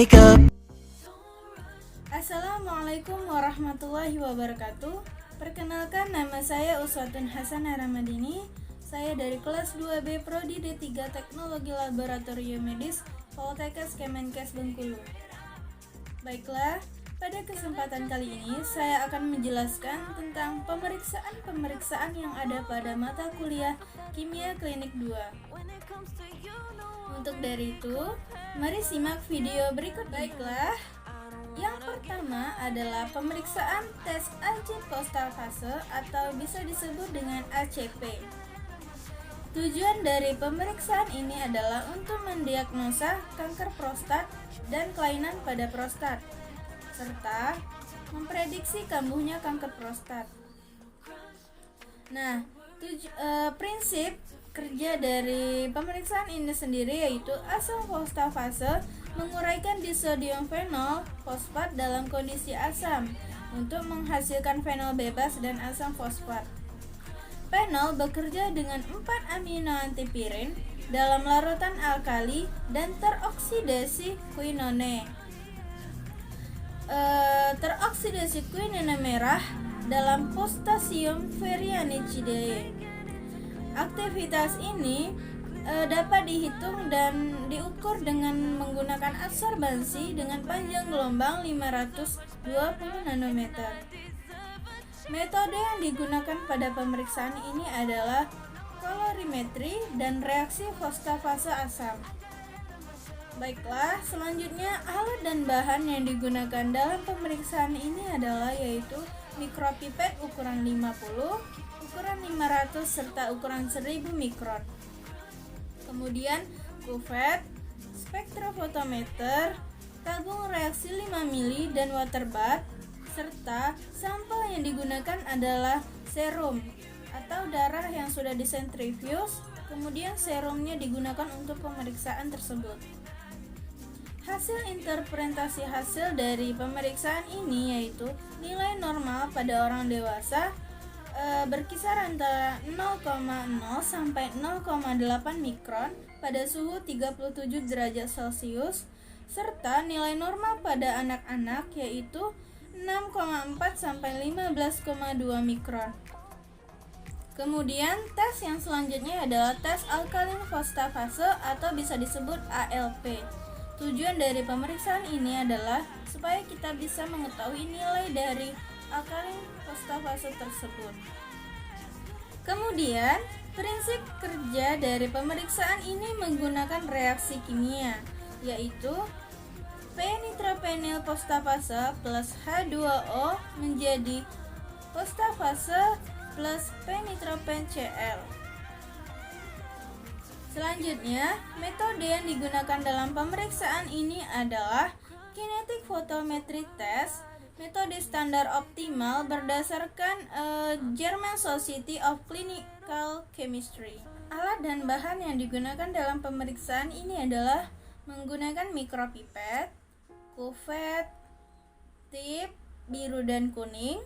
wake up. Assalamualaikum warahmatullahi wabarakatuh. Perkenalkan, nama saya Uswatun Hasanah Ramadini. Saya dari kelas 2B Prodi D3 Teknologi Laboratorium Medis Poltekkes Kemenkes Bengkulu. Baiklah, pada kesempatan kali ini saya akan menjelaskan tentang pemeriksaan yang ada pada mata kuliah Kimia Klinik 2. Untuk dari itu, mari simak video berikut. Baiklah, yang pertama adalah pemeriksaan tes azipostafase atau bisa disebut dengan ACP. Tujuan dari pemeriksaan ini adalah untuk mendiagnosa kanker prostat dan kelainan pada prostat, serta memprediksi kambuhnya kanker prostat. Nah, prinsip kerja dari pemeriksaan ini sendiri yaitu asam fosfatase menguraikan disodium fenol fosfat dalam kondisi asam untuk menghasilkan fenol bebas dan asam fosfat. Fenol bekerja dengan 4 amino antipirin dalam larutan alkali dan teroksidasi quinone. Teroksidasi quinone merah dalam Potassium ferritinide. Aktivitas ini dapat dihitung dan diukur dengan menggunakan absorbansi dengan panjang gelombang 520 nanometer. Metode yang digunakan pada pemeriksaan ini adalah kolorimetri dan reaksi fosfatase asam. Baiklah, selanjutnya alat dan bahan yang digunakan dalam pemeriksaan ini adalah yaitu mikropipet ukuran 50, ukuran 500 serta ukuran 1000 mikron. Kemudian kuvet, spektrofotometer, tabung reaksi 5 mili dan water bath, serta sampel yang digunakan adalah serum atau darah yang sudah disentrifuge. Kemudian serumnya digunakan untuk pemeriksaan tersebut. Hasil interpretasi hasil dari pemeriksaan ini yaitu nilai normal pada orang dewasa berkisar antara 0,0 sampai 0,8 mikron pada suhu 37 derajat Celcius, serta nilai normal pada anak-anak yaitu 6,4 sampai 15,2 mikron. Kemudian tes yang selanjutnya adalah tes alkalin fosfatase atau bisa disebut ALP. Tujuan dari pemeriksaan ini adalah supaya kita bisa mengetahui nilai dari alkalin fosfatase tersebut. Kemudian, prinsip kerja dari pemeriksaan ini menggunakan reaksi kimia, yaitu P-nitropenyl fosfatase plus H2O menjadi fosfatase plus P-nitropen-Cl. Selanjutnya, metode yang digunakan dalam pemeriksaan ini adalah kinetic photometry test, metode standar optimal berdasarkan German Society of Clinical Chemistry. Alat dan bahan yang digunakan dalam pemeriksaan ini adalah menggunakan mikropipet, kuvet, tip biru dan kuning,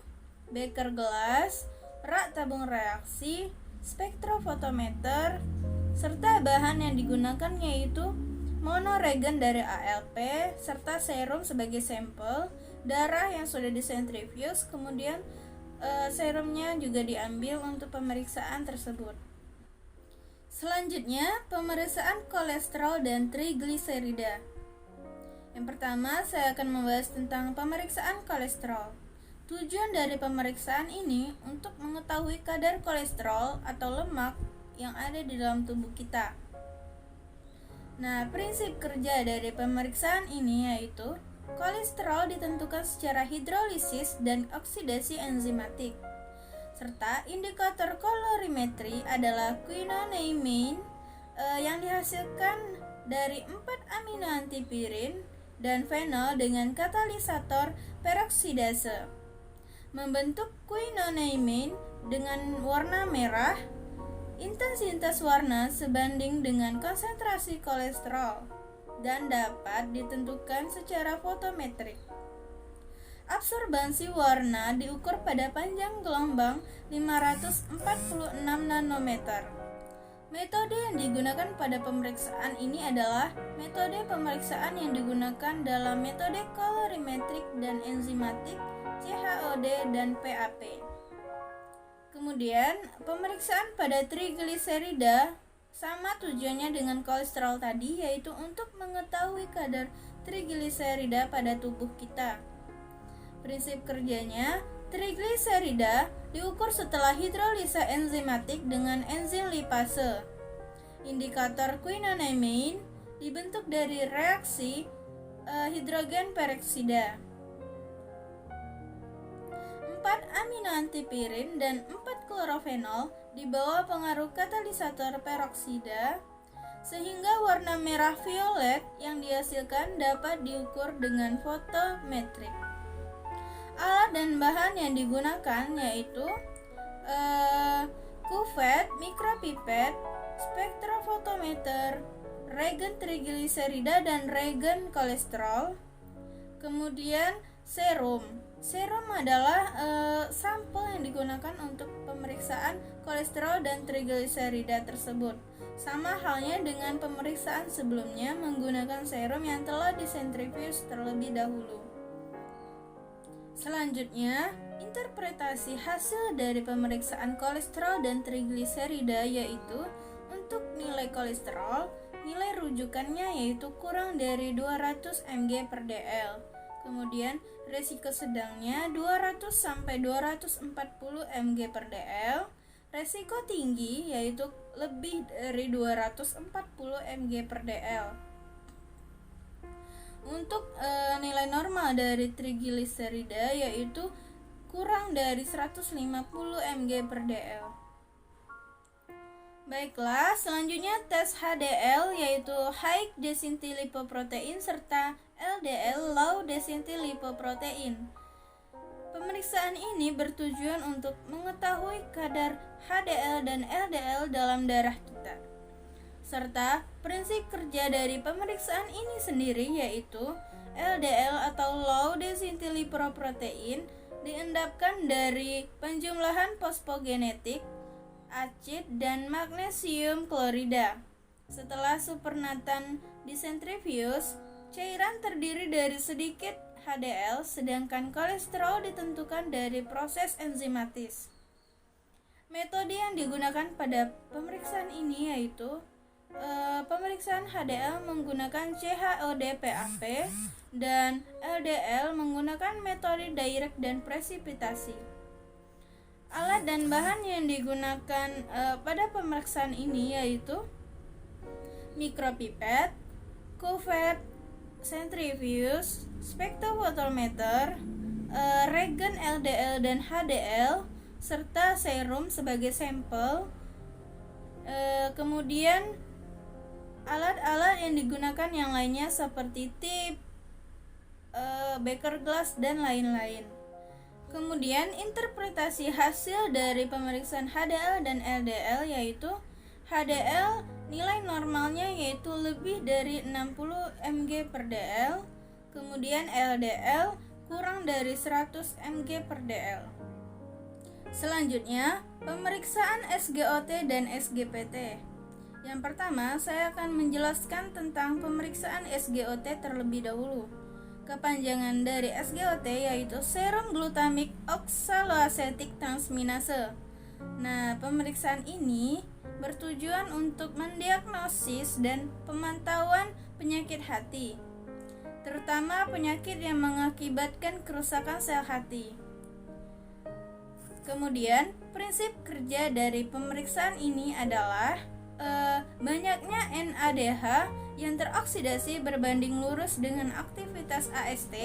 beker gelas, rak tabung reaksi, spektrofotometer, serta bahan yang digunakan yaitu monoregen dari ALP serta serum sebagai sampel, darah yang sudah disentrifuge, kemudian serumnya juga diambil untuk pemeriksaan tersebut. Selanjutnya, pemeriksaan kolesterol dan trigliserida. Yang pertama, saya akan membahas tentang pemeriksaan kolesterol. Tujuan dari pemeriksaan ini untuk mengetahui kadar kolesterol atau lemak yang ada di dalam tubuh kita. Nah, prinsip kerja dari pemeriksaan ini yaitu kolesterol ditentukan secara hidrolisis dan oksidasi enzimatik, serta indikator kolorimetri adalah quinoneamine yang dihasilkan dari 4 amino antipirin dan fenol dengan katalisator peroksidase, membentuk quinoneamine dengan warna merah. Intensitas warna sebanding dengan konsentrasi kolesterol dan dapat ditentukan secara fotometrik. Absorbansi warna diukur pada panjang gelombang 546 nanometer. Metode yang digunakan pada pemeriksaan ini adalah metode pemeriksaan yang digunakan dalam metode kolorimetrik dan enzimatik, CHOD dan PAP. Kemudian, pemeriksaan pada trigliserida sama tujuannya dengan kolesterol tadi, yaitu untuk mengetahui kadar trigliserida pada tubuh kita. Prinsip kerjanya, trigliserida diukur setelah hidrolisa enzimatik dengan enzim lipase. Indikator quinonamine dibentuk dari reaksi hidrogen peroksida. 4 amino antipirin dan 4 klorofenol di bawah pengaruh katalisator peroksida, sehingga warna merah violet yang dihasilkan dapat diukur dengan fotometrik. Alat dan bahan yang digunakan yaitu kuvet, mikropipet, spektrofotometer, regen trigliserida dan regen kolesterol. Kemudian serum. Serum adalah sampel yang digunakan untuk pemeriksaan kolesterol dan trigliserida tersebut. Sama halnya dengan pemeriksaan sebelumnya menggunakan serum yang telah disentrifuge terlebih dahulu. Selanjutnya, interpretasi hasil dari pemeriksaan kolesterol dan trigliserida yaitu untuk nilai kolesterol, nilai rujukannya yaitu kurang dari 200 mg per dl. Kemudian, resiko sedangnya 200 sampai 240 mg per dl. Resiko tinggi yaitu lebih dari 240 mg per dl. Untuk nilai normal dari trigliserida yaitu kurang dari 150 mg per dl. Baiklah, selanjutnya tes HDL yaitu high density lipoprotein serta LDL low density lipoprotein. Pemeriksaan ini bertujuan untuk mengetahui kadar HDL dan LDL dalam darah kita. Serta prinsip kerja dari pemeriksaan ini sendiri yaitu LDL atau low density lipoprotein diendapkan dari penjumlahan fosfogenetik, acid dan magnesium klorida. Setelah supernatan disentrifuge, cairan terdiri dari sedikit HDL sedangkan kolesterol ditentukan dari proses enzimatis. Metode yang digunakan pada pemeriksaan ini yaitu pemeriksaan HDL menggunakan CHOD PAP dan LDL menggunakan metode direct dan presipitasi. Alat dan bahan yang digunakan pada pemeriksaan ini yaitu mikropipet, kuvet, centrifuge, spektrofotometer, regen LDL dan HDL, serta serum sebagai sampel. Kemudian alat-alat yang digunakan yang lainnya seperti tip, beker glass dan lain-lain. Kemudian interpretasi hasil dari pemeriksaan HDL dan LDL yaitu HDL nilai normalnya yaitu lebih dari 60 mg per dl, kemudian LDL kurang dari 100 mg per dl. Selanjutnya, pemeriksaan SGOT dan SGPT. Yang pertama, saya akan menjelaskan tentang pemeriksaan SGOT terlebih dahulu. Kepanjangan dari SGOT yaitu serum glutamik oksaloasetik transminase. Nah, pemeriksaan ini bertujuan untuk mendiagnosis dan pemantauan penyakit hati, terutama penyakit yang mengakibatkan kerusakan sel hati. Kemudian, prinsip kerja dari pemeriksaan ini adalah banyaknya NADH yang teroksidasi berbanding lurus dengan aktivitas AST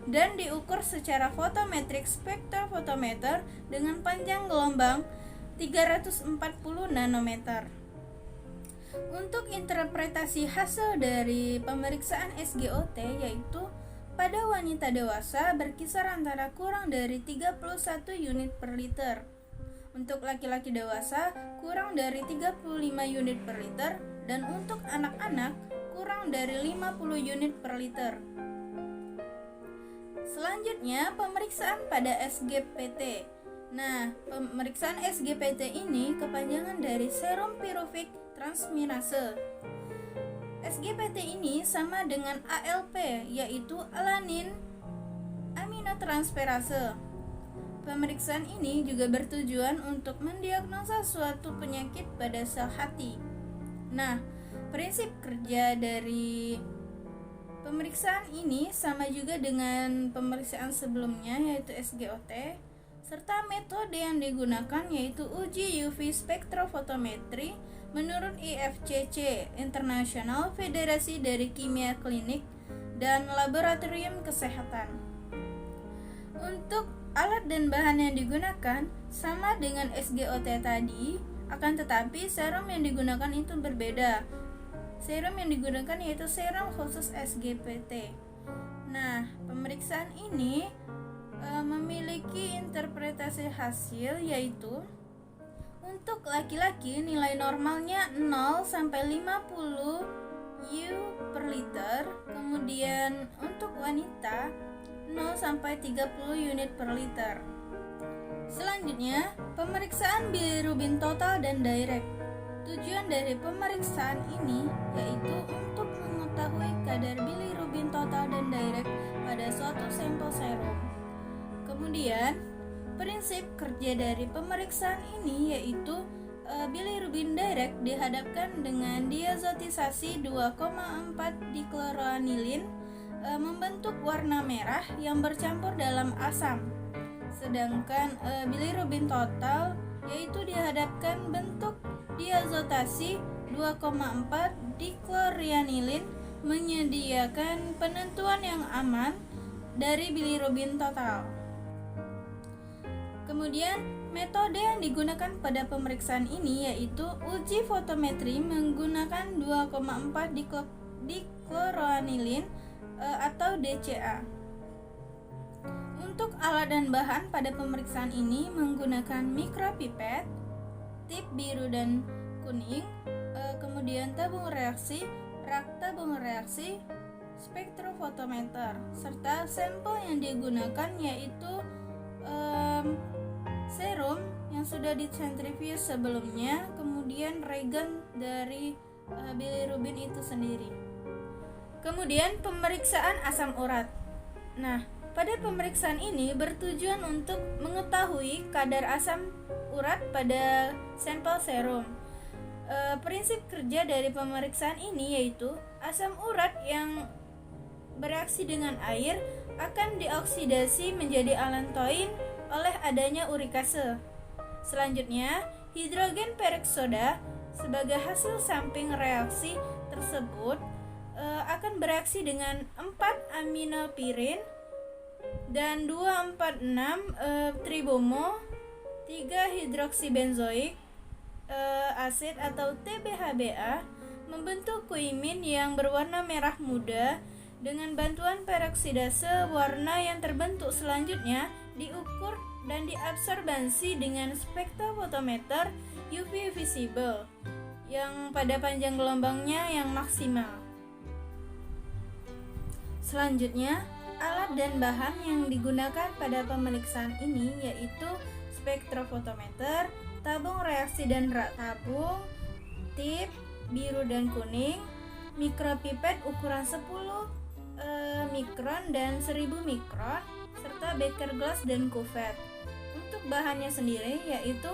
dan diukur secara fotometrik spektrofotometer dengan panjang gelombang 340 nanometer. Untuk interpretasi hasil dari pemeriksaan SGOT yaitu pada wanita dewasa berkisar antara kurang dari 31 unit per liter. Untuk laki-laki dewasa kurang dari 35 unit per liter dan untuk anak-anak kurang dari 50 unit per liter. Selanjutnya pemeriksaan pada SGPT. Nah, pemeriksaan SGPT ini kepanjangan dari serum piruvik transmirase. SGPT ini sama dengan ALP, yaitu alanin aminotransferase. Pemeriksaan ini juga bertujuan untuk mendiagnosa suatu penyakit pada sel hati. Nah, prinsip kerja dari pemeriksaan ini sama juga dengan pemeriksaan sebelumnya, yaitu SGOT, serta metode yang digunakan yaitu uji UV spektrofotometri menurut IFCC, International Federasi dari Kimia Klinik dan Laboratorium Kesehatan. Untuk alat dan bahan yang digunakan sama dengan SGOT tadi, akan tetapi serum yang digunakan itu berbeda. Serum yang digunakan yaitu serum khusus SGPT. Nah, pemeriksaan ini memiliki interpretasi hasil, yaitu untuk laki-laki nilai normalnya 0 sampai 50 U per liter, kemudian untuk wanita 0 sampai 30 unit per liter. Selanjutnya, pemeriksaan bilirubin total dan direct. Tujuan dari pemeriksaan ini yaitu untuk mengetahui kadar bilirubin total dan direct pada suatu sampel serum. Kemudian, prinsip kerja dari pemeriksaan ini yaitu bilirubin direct dihadapkan dengan diazotisasi 2,4 dikloroanilin membentuk warna merah yang bercampur dalam asam. Sedangkan bilirubin total yaitu dihadapkan bentuk diazotasi 2,4 diklorianilin menyediakan penentuan yang aman dari bilirubin total. Kemudian, metode yang digunakan pada pemeriksaan ini yaitu uji fotometri menggunakan 2,4 dikloroanilin atau DCA. Untuk alat dan bahan pada pemeriksaan ini menggunakan mikropipet, tip biru dan kuning, kemudian tabung reaksi, rak tabung reaksi, spektrofotometer, serta sampel yang digunakan yaitu serum yang sudah disentrifuge sebelumnya, kemudian reagen dari bilirubin itu sendiri. Kemudian pemeriksaan asam urat. Nah, pada pemeriksaan ini bertujuan untuk mengetahui kadar asam urat pada sampel serum. Prinsip kerja dari pemeriksaan ini yaitu asam urat yang bereaksi dengan air akan dioksidasi menjadi alantoin oleh adanya urikase. Selanjutnya, hidrogen peroksoda sebagai hasil samping reaksi tersebut akan bereaksi dengan 4 aminopirin dan 2,46 tribomo 3 hidroksibenzoik asid atau TBHBA membentuk kuimin yang berwarna merah muda. Dengan bantuan peroksidase, warna yang terbentuk selanjutnya diukur dan diabsorbasi dengan spektrofotometer UV visible yang pada panjang gelombangnya yang maksimal. Selanjutnya, alat dan bahan yang digunakan pada pemeriksaan ini yaitu spektrofotometer, tabung reaksi dan rak tabung, tip biru dan kuning, mikropipet ukuran 10 mikron dan 1000 mikron, serta beker gelas dan kuvet. Untuk bahannya sendiri yaitu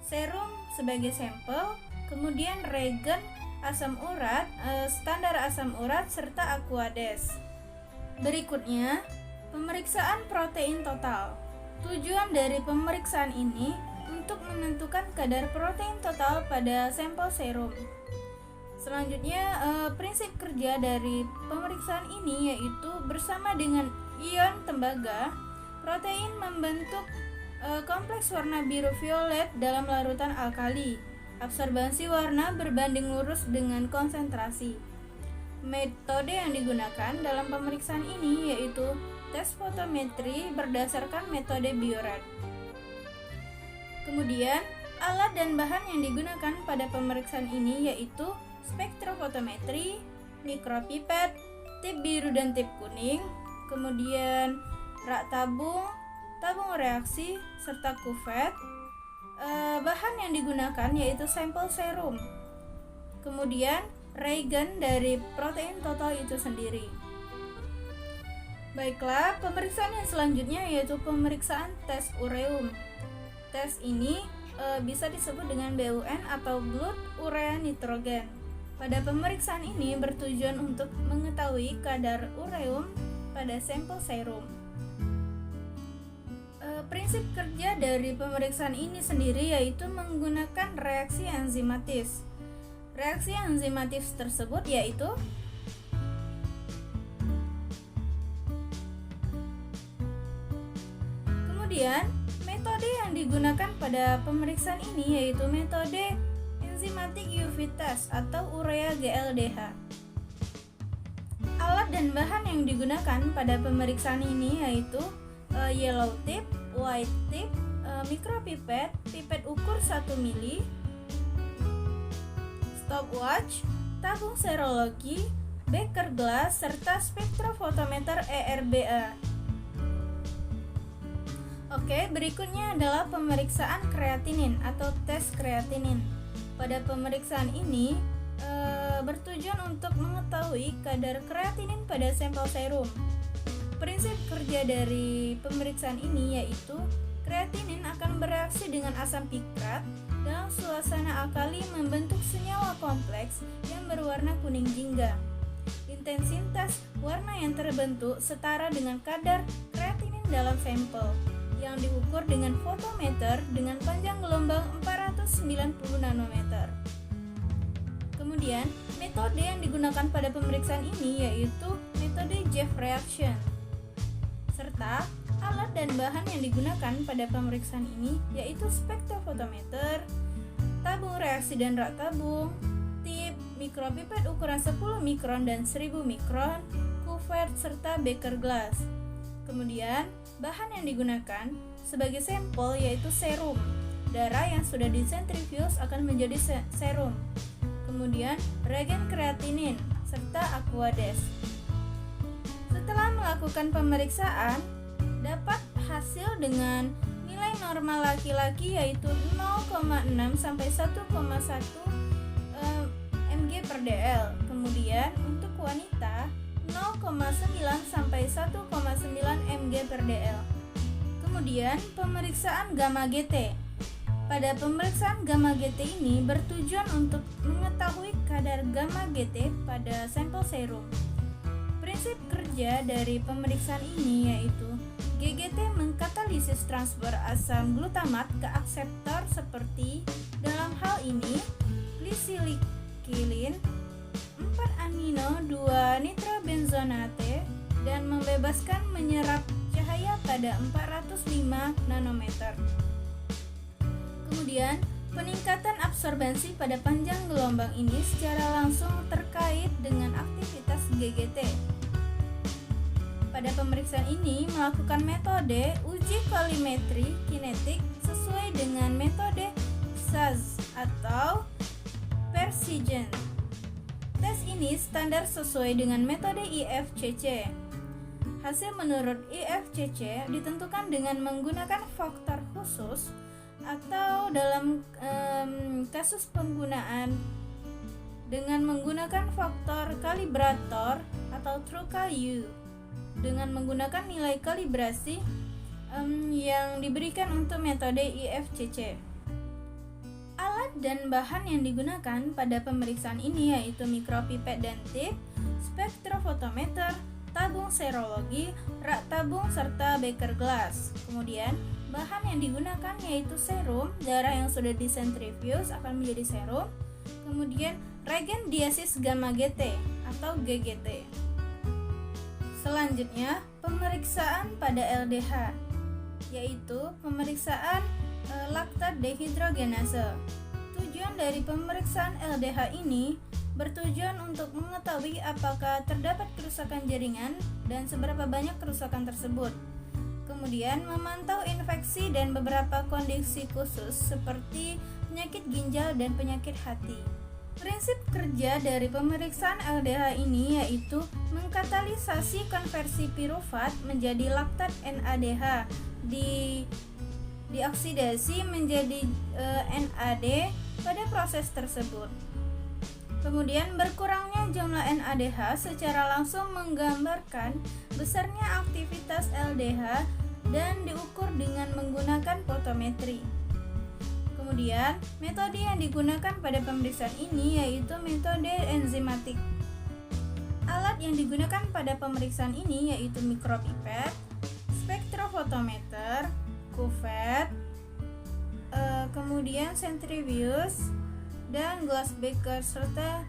serum sebagai sampel, kemudian reagen asam urat, standar asam urat, serta aquades. Berikutnya, pemeriksaan protein total. Tujuan dari pemeriksaan ini untuk menentukan kadar protein total pada sampel serum. Selanjutnya, prinsip kerja dari pemeriksaan ini yaitu bersama dengan ion tembaga, protein membentuk kompleks warna biru violet dalam larutan alkali. Absorbasi warna berbanding lurus dengan konsentrasi. Metode yang digunakan dalam pemeriksaan ini yaitu tes fotometri berdasarkan metode Biorad. Kemudian, alat dan bahan yang digunakan pada pemeriksaan ini yaitu spektrofotometri, mikropipet, tip biru dan tip kuning, kemudian rak tabung, tabung reaksi, serta kuvet. Bahan yang digunakan yaitu sampel serum. kemudian reagen dari protein total itu sendiri. Baiklah, pemeriksaan yang selanjutnya yaitu pemeriksaan tes ureum. Tes ini bisa disebut dengan BUN atau blood urea nitrogen. Pada pemeriksaan ini bertujuan untuk mengetahui kadar ureum pada sampel serum. Prinsip kerja dari pemeriksaan ini sendiri yaitu menggunakan reaksi enzimatis. Reaksi enzimatis tersebut yaitu kemudian metode yang digunakan pada pemeriksaan ini yaitu metode enzimatic UV test atau urea GLDH. Alat dan bahan yang digunakan pada pemeriksaan ini yaitu yellow tip, white tip, micropipette, pipet ukur 1 mili, stopwatch, tabung serologi, beker gelas, serta spektrofotometer ERBA. Oke, berikutnya adalah pemeriksaan kreatinin atau tes kreatinin. Pada pemeriksaan ini bertujuan untuk mengetahui kadar kreatinin pada sampel serum. Prinsip kerja dari pemeriksaan ini yaitu kreatinin akan bereaksi dengan asam pikrat dalam suasana alkali membentuk senyawa kompleks yang berwarna kuning jingga. Intensitas warna yang terbentuk setara dengan kadar kreatinin dalam sampel yang diukur dengan fotometer dengan panjang gelombang 490 nanometer. Kemudian, metode yang digunakan pada pemeriksaan ini yaitu metode Jeff reaction. Serta alat dan bahan yang digunakan pada pemeriksaan ini yaitu spektrofotometer, tabung reaksi dan rak tabung, tip, mikropipet ukuran 10 mikron dan 1000 mikron, kuvert serta beker gelas. Kemudian, bahan yang digunakan sebagai sampel yaitu serum. Darah yang sudah disentrifuge akan menjadi serum. Kemudian, reagen kreatinin serta aqueous. Setelah melakukan pemeriksaan, dapat hasil dengan nilai normal laki-laki yaitu 0,6 sampai 1,1 mg per dl. Kemudian untuk wanita 0,9 sampai 1,9 mg per dl. Kemudian pemeriksaan gamma GT. Pada pemeriksaan gamma GT ini bertujuan untuk mengetahui kadar gamma GT pada sampel serum. Prinsip kerja dari pemeriksaan ini yaitu GGT mengkatalisis transfer asam glutamat ke akseptor seperti dalam hal ini glycylkilin 4-amino 2-nitrobenzonate dan membebaskan menyerap cahaya pada 405 nanometer. Kemudian, peningkatan absorbensi pada panjang gelombang ini secara langsung terkait dengan aktivitas GGT. Pada pemeriksaan ini melakukan metode uji kolimetri kinetik sesuai dengan metode SAS atau Precision. Tes ini standar sesuai dengan metode IFCC. Hasil menurut IFCC ditentukan dengan menggunakan faktor khusus atau dalam kasus penggunaan dengan menggunakan faktor kalibrator atau TrueCal-U dengan menggunakan nilai kalibrasi yang diberikan untuk metode IFCC. Alat dan bahan yang digunakan pada pemeriksaan ini yaitu mikropipet dan tip, spektrofotometer, tabung serologi, rak tabung serta beker gelas. Kemudian bahan yang digunakan yaitu serum, darah yang sudah disentrifuge akan menjadi serum. Kemudian reagen diasis gamma GT atau GGT. Selanjutnya, pemeriksaan pada LDH, yaitu pemeriksaan laktat dehidrogenase. Tujuan dari pemeriksaan LDH ini bertujuan untuk mengetahui apakah terdapat kerusakan jaringan dan seberapa banyak kerusakan tersebut. Kemudian memantau infeksi dan beberapa kondisi khusus seperti penyakit ginjal dan penyakit hati. Prinsip kerja dari pemeriksaan LDH ini yaitu mengkatalisasi konversi pirufat menjadi laktat NADH dioksidasi menjadi NAD pada proses tersebut. Kemudian berkurangnya jumlah NADH secara langsung menggambarkan besarnya aktivitas LDH dan diukur dengan menggunakan fotometri. Kemudian, metode yang digunakan pada pemeriksaan ini yaitu metode enzimatik. Alat yang digunakan pada pemeriksaan ini yaitu mikropipet, spektrofotometer, cuvette, kemudian centrifuge, dan glass beaker serta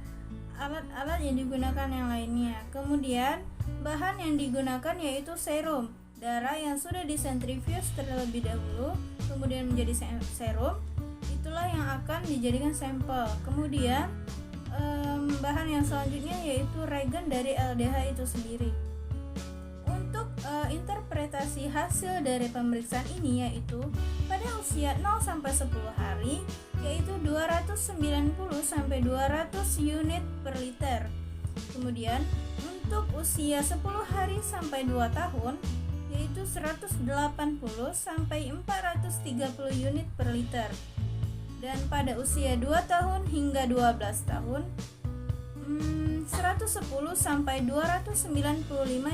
alat-alat yang digunakan yang lainnya. Kemudian bahan yang digunakan yaitu serum, darah yang sudah disentrifuge terlebih dahulu kemudian menjadi serum, itulah yang akan dijadikan sampel. Kemudian bahan yang selanjutnya yaitu reagen dari LDH itu sendiri. Untuk interpretasi hasil dari pemeriksaan ini yaitu pada usia 0 sampai 10 hari yaitu 290 sampai 200 unit per liter. Kemudian untuk usia 10 hari sampai 2 tahun yaitu 180 sampai 430 unit per liter. Dan pada usia 2 tahun hingga 12 tahun 110 sampai 295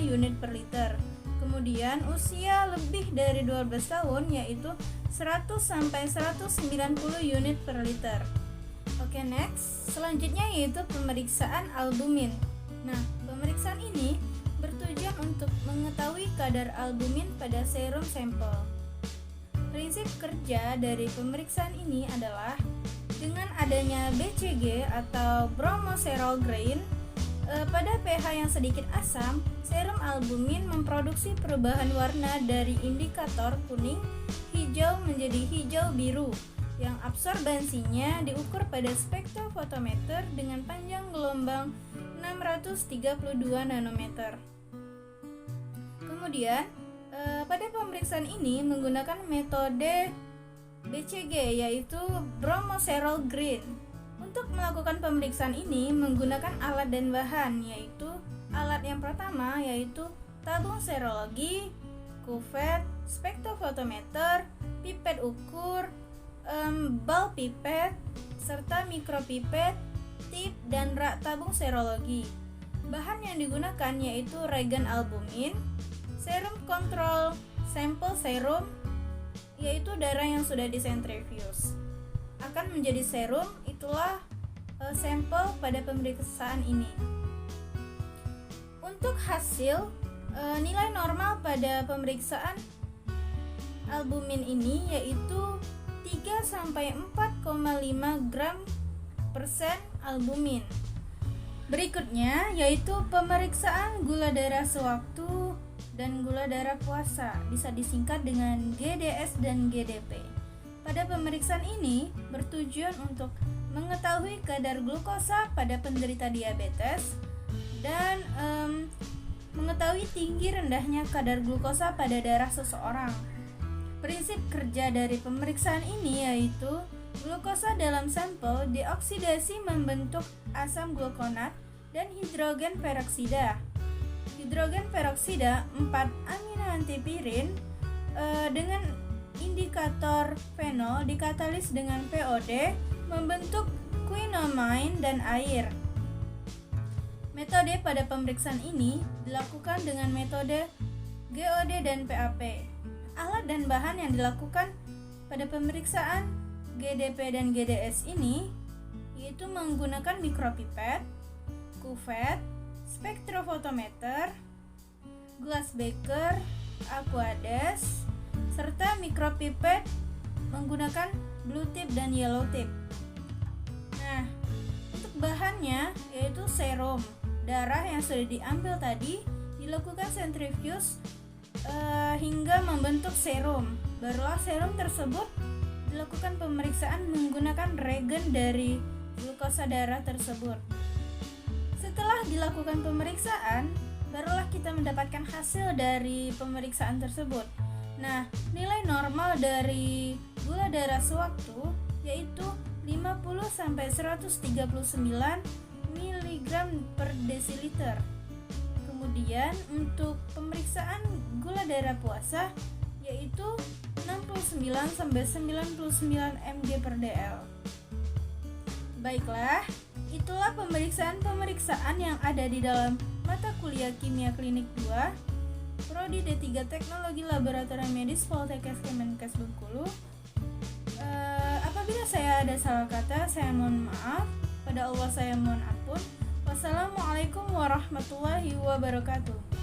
unit per liter. Kemudian usia lebih dari 12 tahun yaitu 100 sampai 190 unit per liter. Oke, next. Selanjutnya yaitu pemeriksaan albumin. Nah, pemeriksaan ini bertujuan untuk mengetahui kadar albumin pada serum sampel. Prinsip kerja dari pemeriksaan ini adalah dengan adanya BCG atau bromoserol grain pada pH yang sedikit asam, serum albumin memproduksi perubahan warna dari indikator kuning hijau menjadi hijau biru yang absorbansinya diukur pada spektrofotometer dengan panjang gelombang 632 nanometer. Kemudian pada pemeriksaan ini menggunakan metode BCG yaitu bromoserol grain. Untuk melakukan pemeriksaan ini menggunakan alat dan bahan yaitu alat yang pertama yaitu tabung serologi, cuvette, spektrofotometer, pipet ukur, ball pipet, serta mikropipet, tip, dan rak tabung serologi. Bahan yang digunakan yaitu reagen albumin, serum kontrol sampel serum yaitu darah yang sudah disentrifuge akan menjadi serum, itulah sampel pada pemeriksaan ini. Untuk hasil nilai normal pada pemeriksaan albumin ini yaitu 3 sampai 4,5 gram persen albumin. Berikutnya yaitu pemeriksaan gula darah sewaktu dan gula darah puasa, bisa disingkat dengan GDS dan GDP. Pada pemeriksaan ini bertujuan untuk mengetahui kadar glukosa pada penderita diabetes dan mengetahui tinggi rendahnya kadar glukosa pada darah seseorang. Prinsip kerja dari pemeriksaan ini yaitu glukosa dalam sampel dioksidasi membentuk asam glukonat dan hidrogen peroksida. Hidrogen peroksida 4 amino antipirin dengan indikator fenol dikatalis dengan POD membentuk quinamine dan air. Metode pada pemeriksaan ini dilakukan dengan metode GOD dan PAP. Alat dan bahan yang dilakukan pada pemeriksaan GDP dan GDS ini yaitu menggunakan mikropipet, cuvette, spektrofotometer, glass beaker, aquades, serta mikropipet menggunakan blue tip dan yellow tip. Nah, untuk bahannya yaitu serum, darah yang sudah diambil tadi dilakukan sentrifuge hingga membentuk serum. Barulah serum tersebut dilakukan pemeriksaan menggunakan reagen dari glukosa darah tersebut. Setelah dilakukan pemeriksaan, barulah kita mendapatkan hasil dari pemeriksaan tersebut. Nah, nilai normal dari gula darah sewaktu yaitu 50 sampai 139 mg per desiliter. Kemudian untuk pemeriksaan gula darah puasa yaitu 69 sampai 99 mg per dl. Baiklah, Itulah pemeriksaan-pemeriksaan yang ada di dalam mata kuliah Kimia Klinik 2 Prodi D3 Teknologi Laboratorium Medis Poltekkes Kemenkes Bengkulu. Apabila saya ada salah kata, saya mohon maaf. Pada Allah saya mohon ampun. Wassalamualaikum warahmatullahi wabarakatuh.